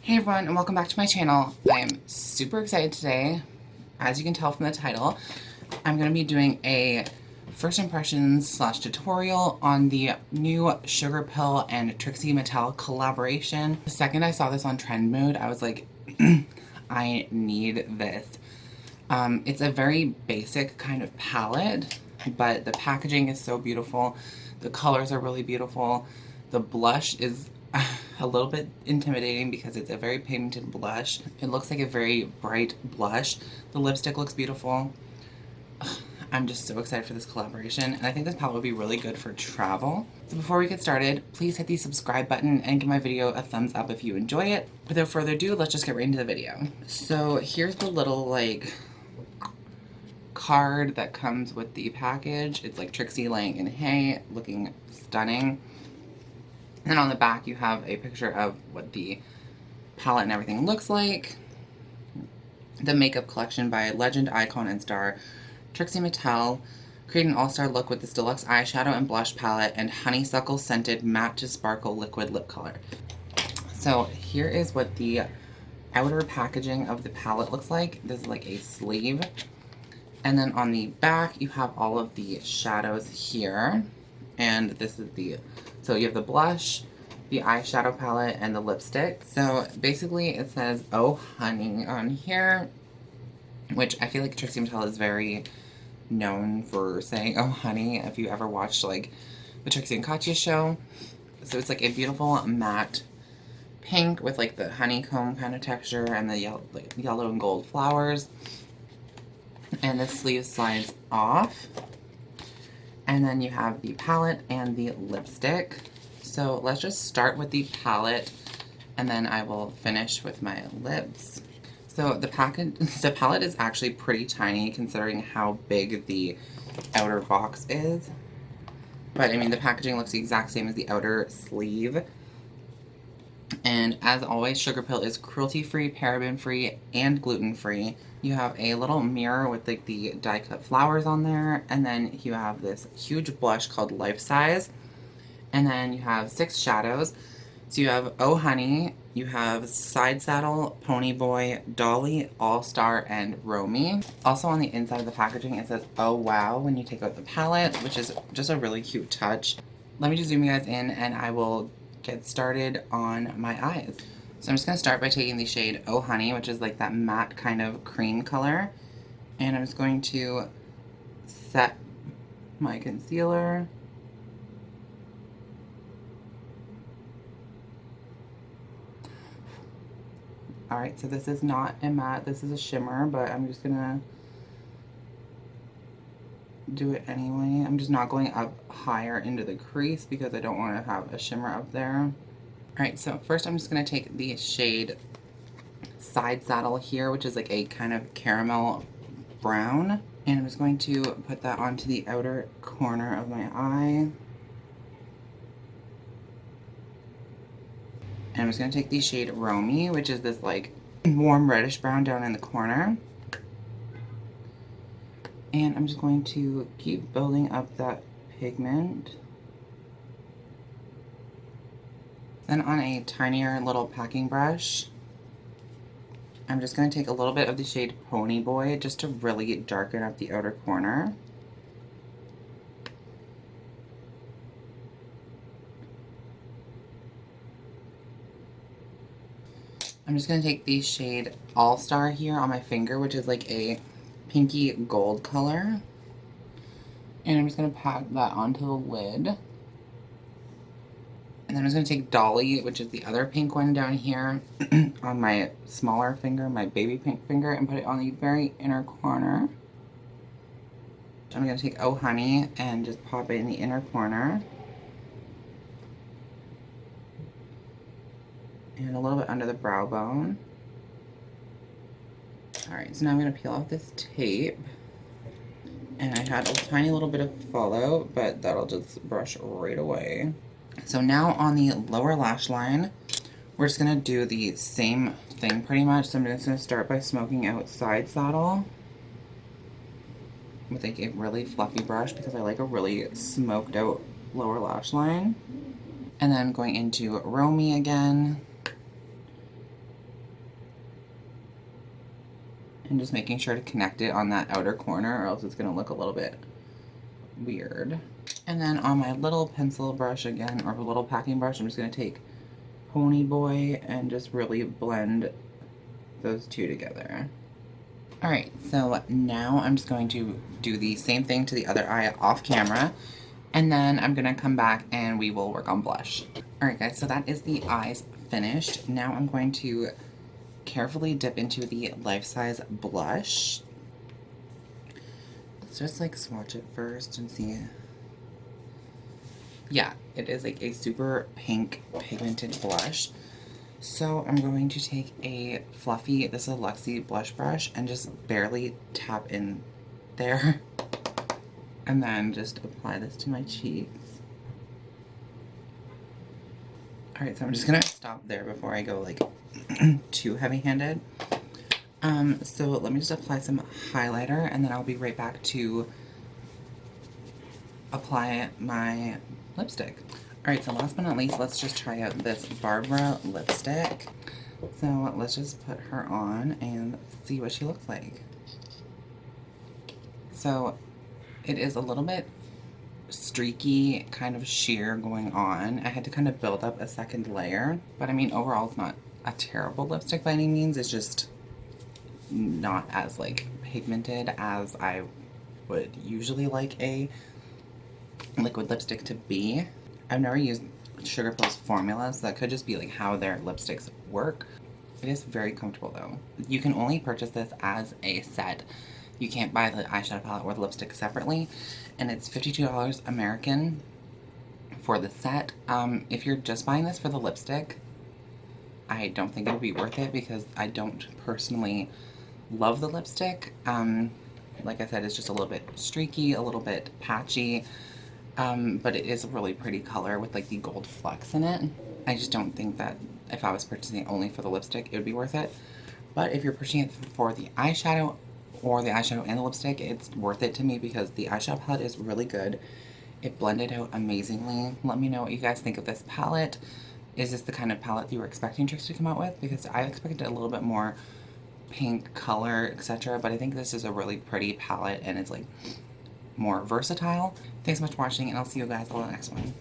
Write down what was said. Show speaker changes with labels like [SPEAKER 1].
[SPEAKER 1] Hey everyone, and welcome back to my channel. I am super excited today. As you can tell from the title, I'm going to be doing a first impressions slash tutorial on the new Sugarpill and Trixie Mattel collaboration. The second I saw this on Trend Mode, I was like, I need this. It's a very basic kind of palette, but the packaging is so beautiful. The colors are really beautiful. The blush is a little bit intimidating because it's a very pigmented blush. It looks like a very bright blush. The lipstick looks beautiful. I'm just so excited for this collaboration, and I think this palette would be really good for travel. So before we get started, please hit the subscribe button and give my video a thumbs up if you enjoy it. Without further ado, let's just get right into the video. So here's the little like card that comes with the package. It's like Trixie laying in hay, looking stunning. And then on the back you have a picture of what the palette and everything looks like. The makeup collection by legend, icon, and star Trixie Mattel. Create an all-star look with this deluxe eyeshadow and blush palette and honeysuckle scented matte to sparkle liquid lip color. So here is what the outer packaging of the palette looks like. This is like a sleeve. And then on the back you have all of the shadows here. And this is the, so you have the blush, the eyeshadow palette, and the lipstick. So basically it says, "Oh honey" on here, which I feel like Trixie Mattel is very known for saying "oh honey" if you ever watched like the Trixie and Katya show. So it's like a beautiful matte pink with like the honeycomb kind of texture and the yellow, like yellow and gold flowers. And the sleeve slides off. And then you have the palette and the lipstick. So let's just start with the palette and then I will finish with my lips. So the palette is actually pretty tiny considering how big the outer box is. But I mean, the packaging looks the exact same as the outer sleeve. And as always, Sugarpill is cruelty-free, paraben-free, and gluten-free. You have a little mirror with like the die-cut flowers on there, and then you have this huge blush called Life Size. And then you have 6 shadows. So you have Oh Honey, you have Side Saddle, Pony Boy, Dolly, All-Star, and Romy. Also on the inside of the packaging it says "Oh Wow" when you take out the palette, which is just a really cute touch. Let me just zoom you guys in and I will get started on my eyes. So I'm just going to start by taking the shade Oh Honey, which is like that matte kind of cream color. And I'm just going to set my concealer. Alright, so this is not a matte, this is a shimmer, but I'm just going to do it anyway. I'm just not going up higher into the crease because I don't want to have a shimmer up there. Alright, so first I'm just going to take the shade Side Saddle here, which is like a kind of caramel brown. And I'm just going to put that onto the outer corner of my eye. And I'm just going to take the shade Romy, which is this like warm reddish brown down in the corner. And I'm just going to keep building up that pigment. Then on a tinier little packing brush, I'm just going to take a little bit of the shade Pony Boy just to really darken up the outer corner. I'm just going to take the shade All Star here on my finger, which is like a pinky gold color. And I'm just going to pack that onto the lid. And then I'm just going to take Dolly, which is the other pink one down here, on my smaller finger, my baby pink finger, and put it on the very inner corner. I'm going to take Oh Honey and just pop it in the inner corner. And a little bit under the brow bone. Alright, so now I'm going to peel off this tape. And I had a tiny little bit of fallout, but that'll just brush right away. So now on the lower lash line, we're just going to do the same thing pretty much. So I'm just going to start by smoking out Side Saddle with like a really fluffy brush because I like a really smoked out lower lash line. And then going into Romy again. And just making sure to connect it on that outer corner, or else it's going to look a little bit weird. And then on my little pencil brush again, or little packing brush, I'm just going to take Pony Boy and just really blend those two together. Alright, so now I'm just going to do the same thing to the other eye off camera, and then I'm going to come back and we will work on blush. Alright guys, so that is the eyes finished. Now I'm going to carefully dip into the life-size blush. Let's just like swatch it first and see. Yeah, it is like a super pink pigmented blush. So I'm going to take a fluffy, this is a Luxie blush brush, and just barely tap in there. And then just apply this to my cheeks. Alright, so I'm just gonna stop there before I go like too heavy-handed. So let me just apply some highlighter, and then I'll be right back to apply my lipstick. Alright, so last but not least, let's just try out this Barbara lipstick. So let's just put her on and see what she looks like. So it is a little bit streaky, kind of sheer going on. I had to kind of build up a second layer, but I mean overall it's not a terrible lipstick by any means. It's just not as like pigmented as I would usually like a liquid lipstick to be. I've never used Sugarpill's formula, so that could just be like how their lipsticks work. It is very comfortable though. You can only purchase this as a set. You can't buy the eyeshadow palette or the lipstick separately, and it's $52 American for the set. If you're just buying this for the lipstick, I don't think it would be worth it because I don't personally love the lipstick. Like I said, it's just a little bit streaky, a little bit patchy, but it is a really pretty color with like the gold flecks in it. I just don't think that if I was purchasing it only for the lipstick, it would be worth it. But if you're purchasing it for the eyeshadow or the eyeshadow and the lipstick, it's worth it to me because the eyeshadow palette is really good. It blended out amazingly. Let me know what you guys think of this palette. Is this the kind of palette you were expecting Trixie to come out with? Because I expected a little bit more pink color, etc. But I think this is a really pretty palette and it's like more versatile. Thanks so much for watching, and I'll see you guys on the next one.